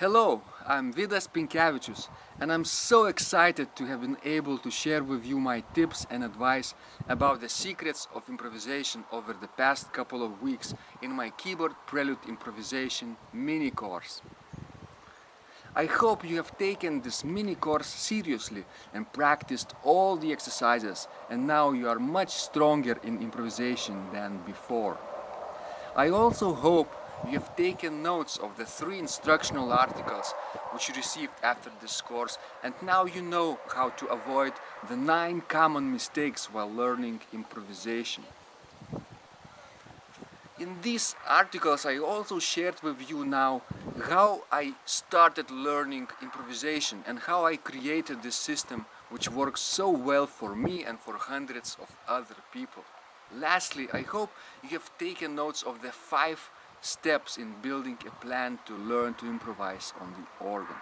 Hello, I'm Vidas Pinkevicius, and I'm so excited to have been able to share with you my tips and advice about the secrets of improvisation over the past couple of weeks in my keyboard Prelude Improvisation mini course. I hope you have taken this mini course seriously and practiced all the exercises, and now you are much stronger in improvisation than before. I also hope you have taken notes of the 3 instructional articles which you received after this course, and now you know how to avoid the 9 common mistakes while learning improvisation. In these articles I also shared with you now how I started learning improvisation and how I created this system which works so well for me and for hundreds of other people. Lastly, I hope you have taken notes of the 5 steps in building a plan to learn to improvise on the organ.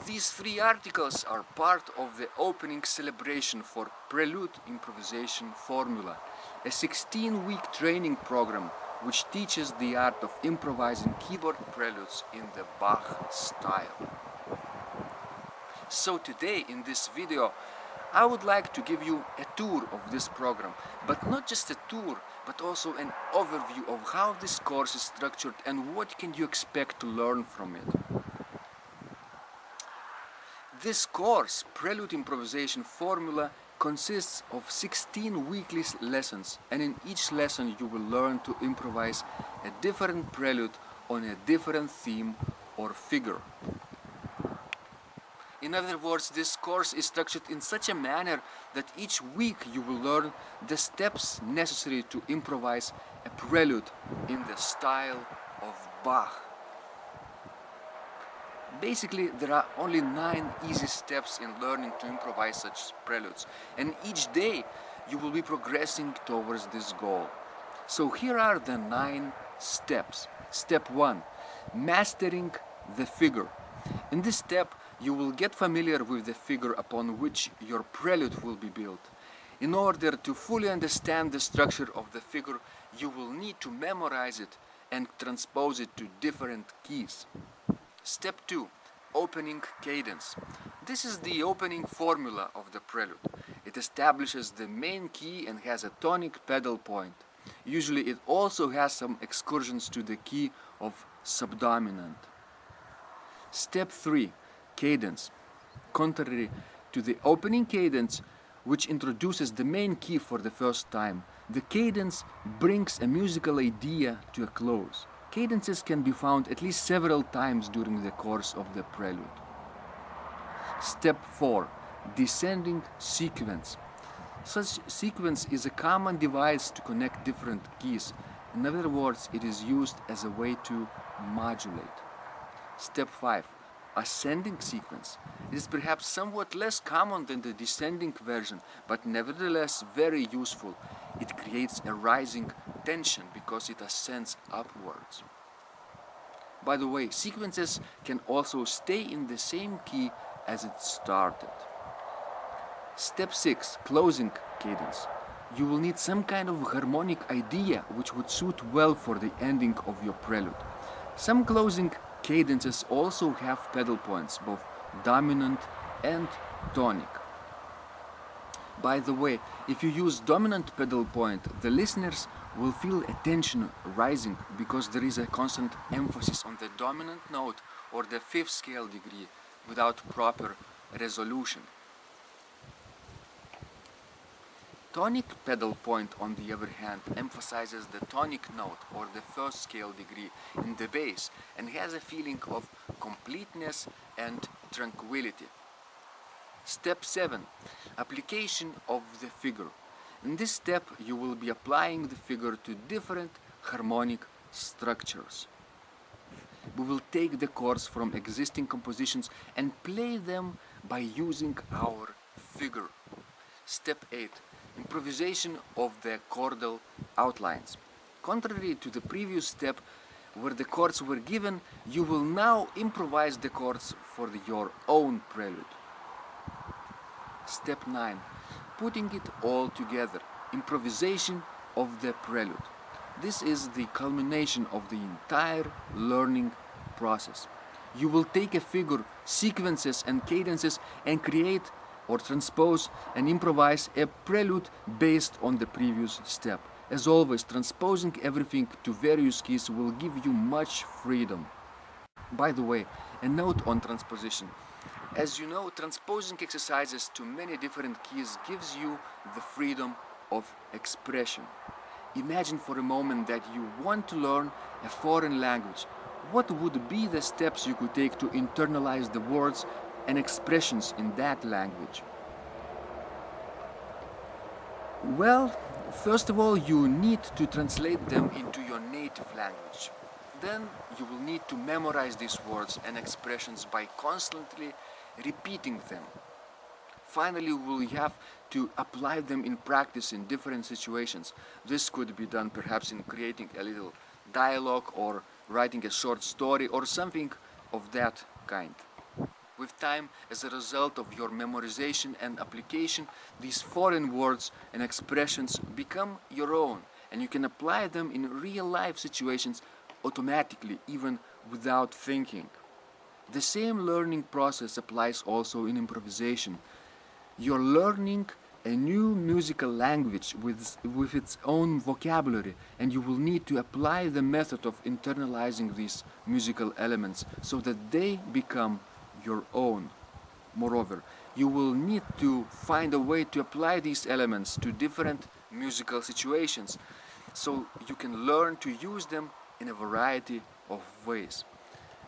These 3 articles are part of the opening celebration for Prelude Improvisation Formula, a 16-week training program which teaches the art of improvising keyboard preludes in the Bach style. So today in this video I would like to give you a tour of this program, but not just a tour, but also an overview of how this course is structured and what can you expect to learn from it. This course, Prelude Improvisation Formula, consists of 16 weekly lessons, and in each lesson you will learn to improvise a different prelude on a different theme or figure. In other words, this course is structured in such a manner that each week you will learn the steps necessary to improvise a prelude in the style of Bach. Basically, there are only 9 easy steps in learning to improvise such preludes, and each day you will be progressing towards this goal. So here are the 9 steps. Step 1. Mastering the figure. In this step, you will get familiar with the figure upon which your prelude will be built. In order to fully understand the structure of the figure, you will need to memorize it and transpose it to different keys. Step 2. Opening cadence. This is the opening formula of the prelude. It establishes the main key and has a tonic pedal point. Usually it also has some excursions to the key of subdominant. Step 3. Cadence. Contrary to the opening cadence, which introduces the main key for the first time, the cadence brings a musical idea to a close. Cadences can be found at least several times during the course of the prelude. Step 4. Descending sequence. Such sequence is a common device to connect different keys. In other words, it is used as a way to modulate. Step 5. Ascending sequence. It is perhaps somewhat less common than the descending version, but nevertheless very useful. It creates a rising tension because it ascends upwards. By the way, sequences can also stay in the same key as it started. Step 6. Closing cadence. You will need some kind of harmonic idea which would suit well for the ending of your prelude. Some closing cadences also have pedal points, both dominant and tonic. By the way, if you use dominant pedal point, the listeners will feel a tension rising because there is a constant emphasis on the dominant note or the 5th scale degree without proper resolution. Tonic pedal point, on the other hand, emphasizes the tonic note or the 1st scale degree in the bass and has a feeling of completeness and tranquility. Step 7. Application of the figure. In this step you will be applying the figure to different harmonic structures. We will take the chords from existing compositions and play them by using our figure. Step 8. Improvisation of the chordal outlines. Contrary to the previous step where the chords were given, you will now improvise the chords for your own prelude. Step 9. Putting it all together. Improvisation of the prelude. This is the culmination of the entire learning process. You will take a figure, sequences and cadences and create or transpose and improvise a prelude based on the previous step. As always, transposing everything to various keys will give you much freedom. By the way, a note on transposition. As you know, transposing exercises to many different keys gives you the freedom of expression. Imagine for a moment that you want to learn a foreign language. What would be the steps you could take to internalize the words and expressions in that language? Well, first of all, you need to translate them into your native language. Then you will need to memorize these words and expressions by constantly repeating them. Finally, you will have to apply them in practice in different situations. This could be done perhaps in creating a little dialogue or writing a short story or something of that kind. With time, as a result of your memorization and application, these foreign words and expressions become your own, and you can apply them in real-life situations automatically, even without thinking. The same learning process applies also in improvisation. You're learning a new musical language with its own vocabulary, and you will need to apply the method of internalizing these musical elements so that they become your own. Moreover, you will need to find a way to apply these elements to different musical situations so you can learn to use them in a variety of ways.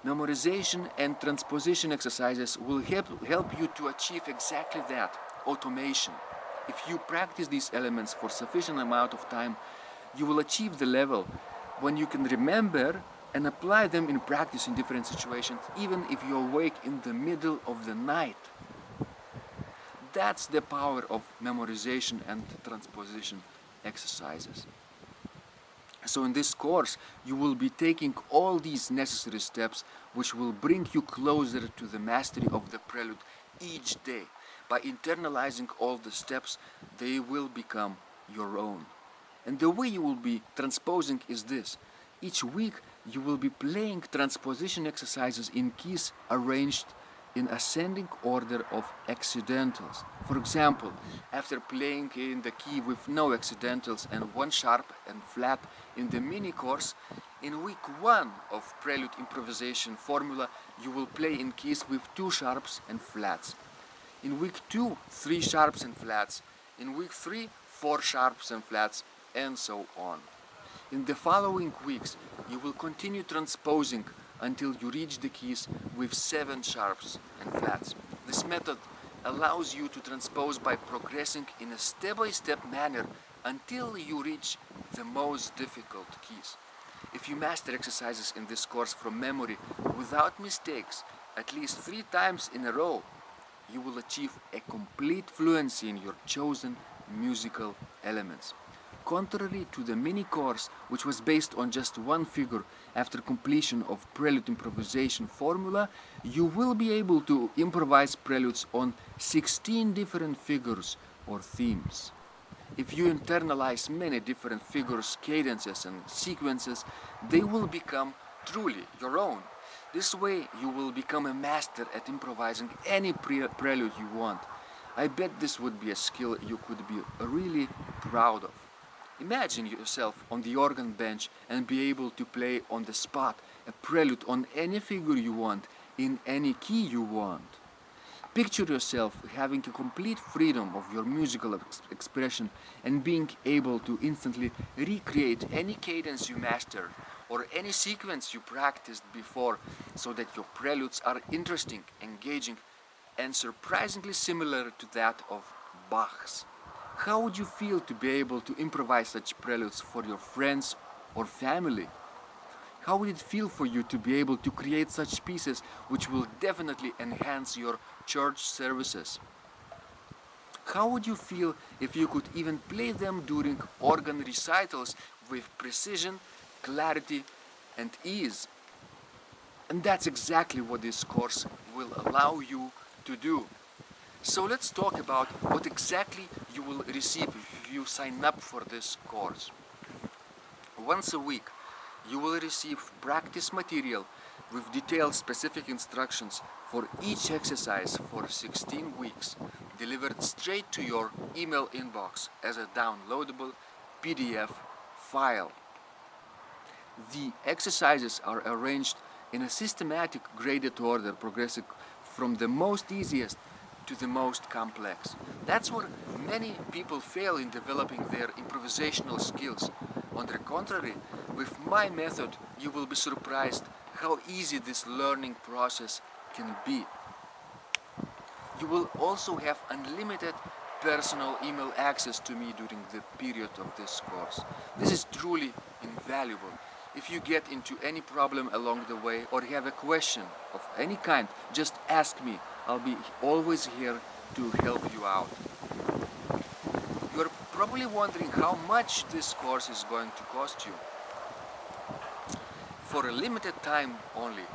Memorization and transposition exercises will help you to achieve exactly that, automation. If you practice these elements for sufficient amount of time, you will achieve the level when you can remember and apply them in practice in different situations, even if you're awake in the middle of the night. That's the power of memorization and transposition exercises. So in this course, you will be taking all these necessary steps which will bring you closer to the mastery of the prelude each day. By internalizing all the steps, they will become your own. And the way you will be transposing is this. Each week, you will be playing transposition exercises in keys arranged in ascending order of accidentals. For example, after playing in the key with no accidentals and one sharp and flat in the mini course, in week 1 of Prelude Improvisation Formula, you will play in keys with 2 sharps and flats. In week 2, 3 sharps and flats. In week 3, 4 sharps and flats, and so on. In the following weeks, you will continue transposing until you reach the keys with 7 sharps and flats. This method allows you to transpose by progressing in a step-by-step manner until you reach the most difficult keys. If you master exercises in this course from memory without mistakes at least 3 times in a row, you will achieve a complete fluency in your chosen musical elements. Contrary to the mini course, which was based on just one figure, after completion of Prelude Improvisation Formula, you will be able to improvise preludes on 16 different figures or themes. If you internalize many different figures, cadences and sequences, they will become truly your own. This way you will become a master at improvising any prelude you want. I bet this would be a skill you could be really proud of. Imagine yourself on the organ bench and be able to play on the spot a prelude on any figure you want, in any key you want. Picture yourself having a complete freedom of your musical expression and being able to instantly recreate any cadence you mastered or any sequence you practiced before, so that your preludes are interesting, engaging, and surprisingly similar to that of Bach's. How would you feel to be able to improvise such preludes for your friends or family? How would it feel for you to be able to create such pieces which will definitely enhance your church services? How would you feel if you could even play them during organ recitals with precision, clarity, and ease? And that's exactly what this course will allow you to do. So let's talk about what exactly you will receive if you sign up for this course. Once a week, you will receive practice material with detailed specific instructions for each exercise for 16 weeks, delivered straight to your email inbox as a downloadable PDF file. The exercises are arranged in a systematic graded order, progressing from the most easiest to the most complex. That's where many people fail in developing their improvisational skills. On the contrary, with my method, you will be surprised how easy this learning process can be. You will also have unlimited personal email access to me during the period of this course. This is truly invaluable. If you get into any problem along the way or have a question of any kind, just ask me. I'll be always here to help you out. You're probably wondering how much this course is going to cost you. For a limited time only,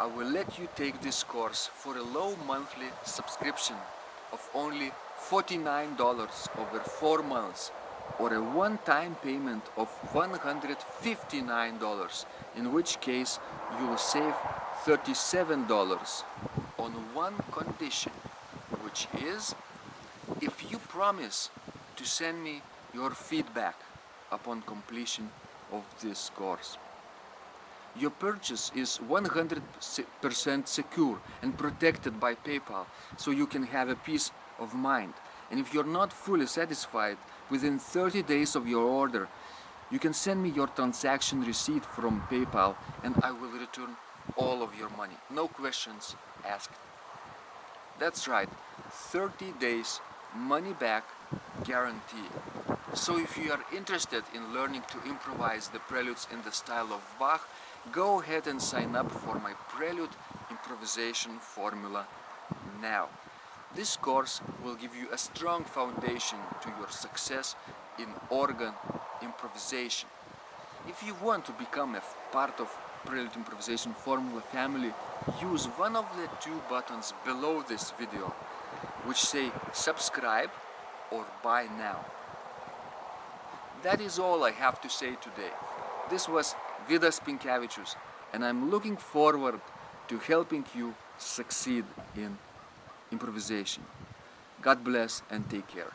I will let you take this course for a low monthly subscription of only $49 over 4 months, or a one-time payment of $159, in which case you will save $37 on one condition, which is if you promise to send me your feedback upon completion of this course. Your purchase is 100% secure and protected by PayPal, so you can have a peace of mind. And if you're not fully satisfied, within 30 days of your order, you can send me your transaction receipt from PayPal and I will return all of your money. No questions asked. That's right, 30 days money back guarantee. So if you are interested in learning to improvise the preludes in the style of Bach, go ahead and sign up for my Prelude Improvisation Formula now. This course will give you a strong foundation to your success in organ improvisation. If you want to become a part of Prelude Improvisation Formula family, use one of the 2 buttons below this video, which say subscribe or buy now. That is all I have to say today. This was Vidas Pinkevicius, and I'm looking forward to helping you succeed in improvisation. God bless and take care.